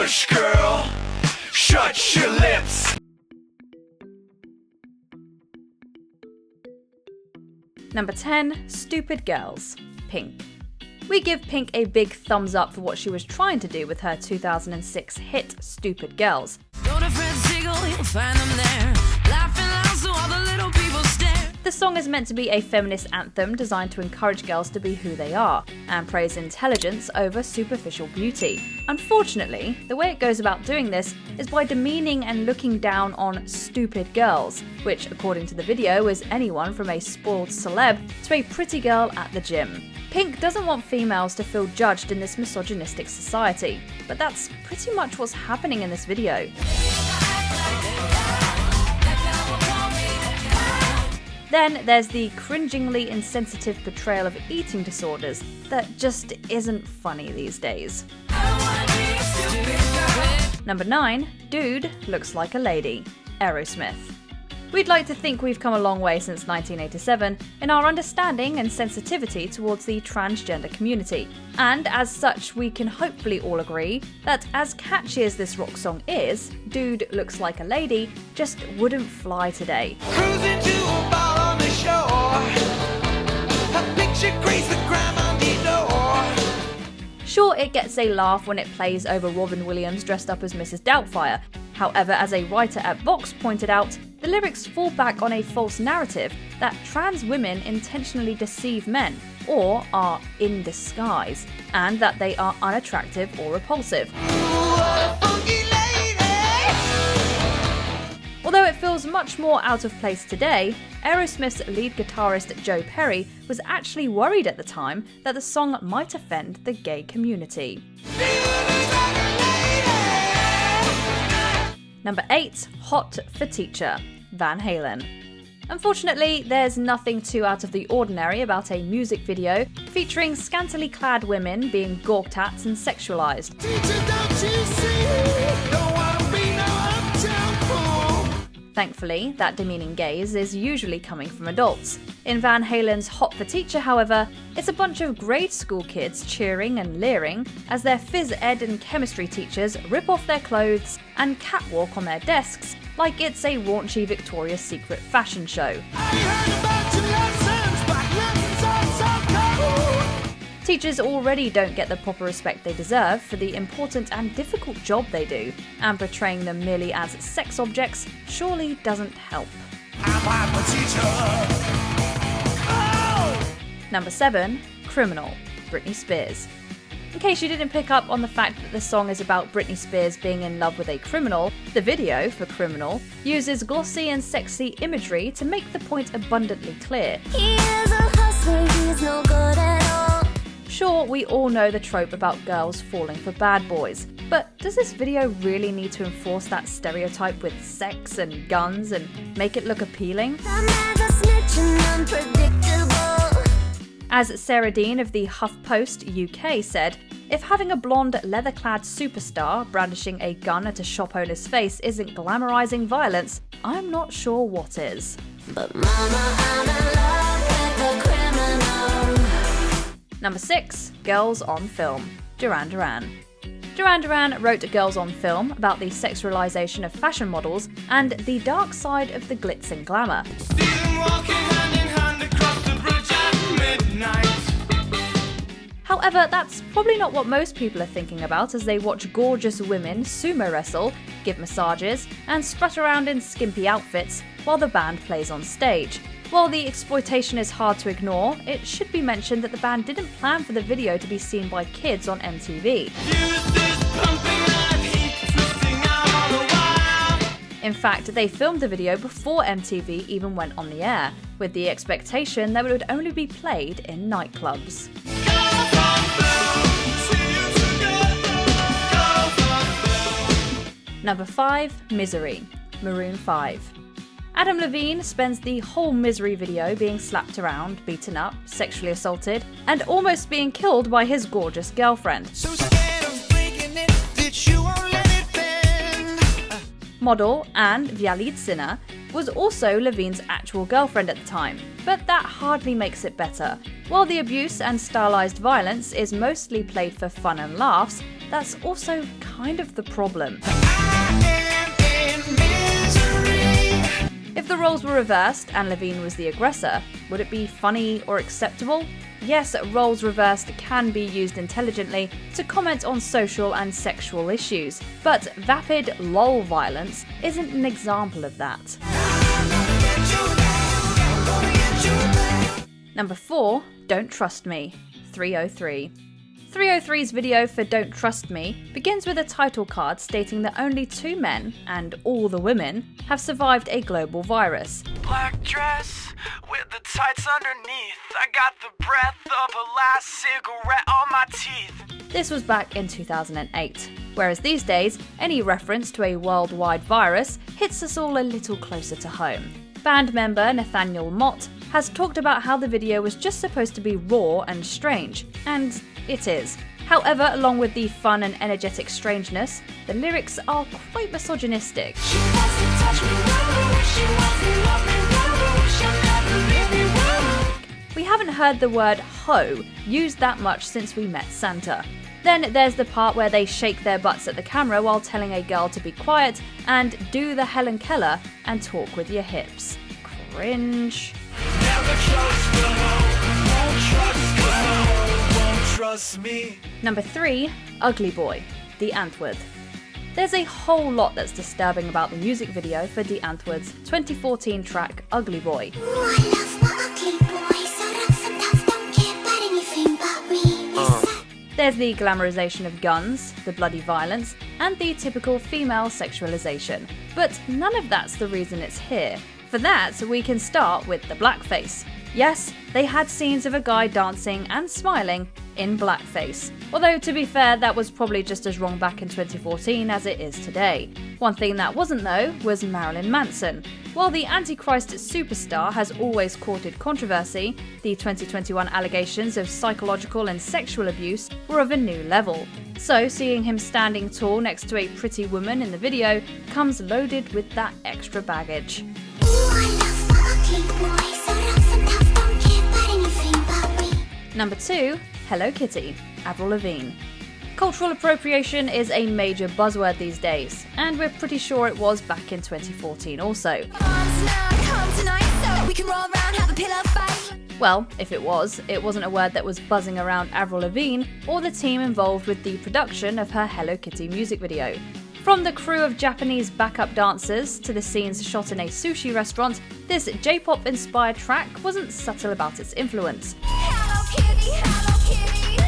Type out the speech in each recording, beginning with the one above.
Shush, girl, shut your lips. Number 10, Stupid Girls, Pink. We give Pink a big thumbs up for what she was trying to do with her 2006 hit Stupid Girls. The song is meant to be a feminist anthem designed to encourage girls to be who they are and praise intelligence over superficial beauty. Unfortunately, the way it goes about doing this is by demeaning and looking down on stupid girls, which according to the video is anyone from a spoiled celeb to a pretty girl at the gym. Pink doesn't want females to feel judged in this misogynistic society, but that's pretty much what's happening in this video. Then there's the cringingly insensitive portrayal of eating disorders that just isn't funny these days. Number 9, Dude Looks Like a Lady, Aerosmith. We'd like to think we've come a long way since 1987 in our understanding and sensitivity towards the transgender community, and as such we can hopefully all agree that as catchy as this rock song is, Dude Looks Like a Lady just wouldn't fly today. Cruising to a bar on the shore, a picture graced the ground on the door. Sure, it gets a laugh when it plays over Robin Williams dressed up as Mrs. Doubtfire. However, as a writer at Vox pointed out, the lyrics fall back on a false narrative that trans women intentionally deceive men or are in disguise, and that they are unattractive or repulsive. Although it feels much more out of place today, Aerosmith's lead guitarist Joe Perry was actually worried at the time that the song might offend the gay community. Number 8, Hot for Teacher, Van Halen. Unfortunately, there's nothing too out of the ordinary about a music video featuring scantily clad women being gawked at and sexualized. Thankfully, that demeaning gaze is usually coming from adults. In Van Halen's Hot for Teacher, however, it's a bunch of grade school kids cheering and leering as their phys ed and chemistry teachers rip off their clothes and catwalk on their desks like it's a raunchy Victoria's Secret fashion show. Teachers already don't get the proper respect they deserve for the important and difficult job they do, and portraying them merely as sex objects surely doesn't help. Number 7, Criminal, Britney Spears. In case you didn't pick up on the fact that the song is about Britney Spears being in love with a criminal, the video for Criminal uses glossy and sexy imagery to make the point abundantly clear. He is a hustler, he's no good at all. Sure, we all know the trope about girls falling for bad boys, but does this video really need to enforce that stereotype with sex and guns and make it look appealing? As Sarah Dean of the HuffPost UK said, if having a blonde, leather-clad superstar brandishing a gun at a shop owner's face isn't glamorizing violence, I'm not sure what is. But mama, I'm in love with a criminal. Number 6, Girls on Film, Duran Duran. Duran Duran wrote Girls on Film about the sexualization of fashion models and the dark side of the glitz and glamour. However, that's probably not what most people are thinking about as they watch gorgeous women sumo wrestle, give massages, and strut around in skimpy outfits while the band plays on stage. While the exploitation is hard to ignore, it should be mentioned that the band didn't plan for the video to be seen by kids on MTV. In fact, they filmed the video before MTV even went on the air, with the expectation that it would only be played in nightclubs. Number 5, Misery, Maroon 5. Adam Levine spends the whole Misery video being slapped around, beaten up, sexually assaulted, and almost being killed by his gorgeous girlfriend. So scared of breaking it that you won't let it bend. Model and the lead singer was also Levine's actual girlfriend at the time, but that hardly makes it better. While the abuse and stylized violence is mostly played for fun and laughs, that's also kind of the problem. If the roles were reversed and Levine was the aggressor, would it be funny or acceptable? Yes, roles reversed can be used intelligently to comment on social and sexual issues, but vapid lol violence isn't an example of that. Number 4, Don't Trust Me, 303. 303's video for Don't Trust Me begins with a title card stating that only 2 men, and all the women, have survived a global virus. Black dress with the tights underneath. I got the breath of a last cigarette on my teeth. This was back in 2008, whereas these days, any reference to a worldwide virus hits us all a little closer to home. Band member Nathaniel Mott has talked about how the video was just supposed to be raw and strange, and it is. However, along with the fun and energetic strangeness, the lyrics are quite misogynistic. We haven't heard the word hoe used that much since we met Santa. Then there's the part where they shake their butts at the camera while telling a girl to be quiet and do the Helen Keller and talk with your hips. Cringe. Never trust the hoe, won't trust me. Number 3, Ugly Boy, The Antwoord. There's a whole lot that's disturbing about the music video for The Antwoord's 2014 track Ugly Boy. Ooh, I love my ugly boy, so that sometimes don't care about anything but me. There's the glamorization of guns, the bloody violence, and the typical female sexualization. But none of that's the reason it's here. For that, we can start with the blackface. Yes, they had scenes of a guy dancing and smiling in blackface. Although, to be fair, that was probably just as wrong back in 2014 as it is today. One thing that wasn't, though, was Marilyn Manson. While the Antichrist superstar has always courted controversy, the 2021 allegations of psychological and sexual abuse were of a new level. So, seeing him standing tall next to a pretty woman in the video comes loaded with that extra baggage. Ooh, I love my ugly boy, so that sometimes don't care about anything but me. Number 2, Hello Kitty, Avril Lavigne. Cultural appropriation is a major buzzword these days, and we're pretty sure it was back in 2014 also. Come tonight, so we can roll around, have a pillow fight. Well, if it wasn't a word that was buzzing around Avril Lavigne or the team involved with the production of her Hello Kitty music video. From the crew of Japanese backup dancers to the scenes shot in a sushi restaurant, this J-pop inspired track wasn't subtle about its influence. Hello Kitty, hello Kitty.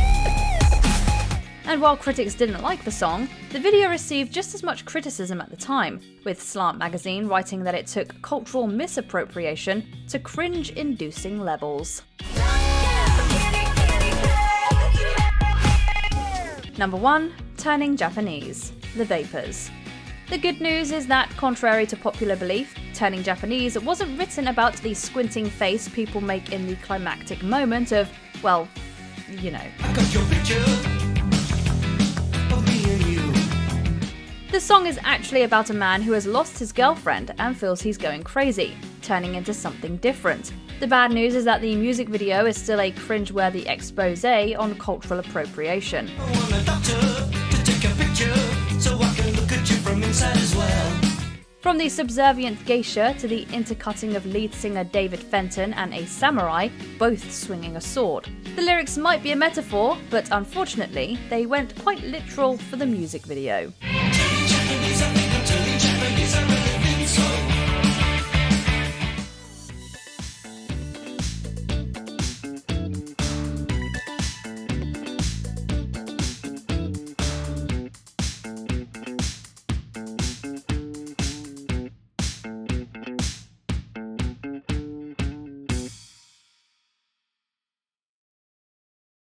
And while critics didn't like the song, the video received just as much criticism at the time, with Slant magazine writing that it took cultural misappropriation to cringe-inducing levels. Number 1, Turning Japanese, The Vapors. The good news is that, contrary to popular belief, Turning Japanese wasn't written about the squinting face people make in the climactic moment of, well, you know. I got your picture of me and you. The song is actually about a man who has lost his girlfriend and feels he's going crazy, turning into something different. The bad news is that the music video is still a cringe-worthy expose on cultural appropriation. I want a doctor to take a picture so I can look at you from inside as well. From the subservient geisha to the intercutting of lead singer David Fenton and a samurai, both swinging a sword. The lyrics might be a metaphor, but unfortunately, they went quite literal for the music video. Turning Japanese, I think I'm turning Japanese, I really think so.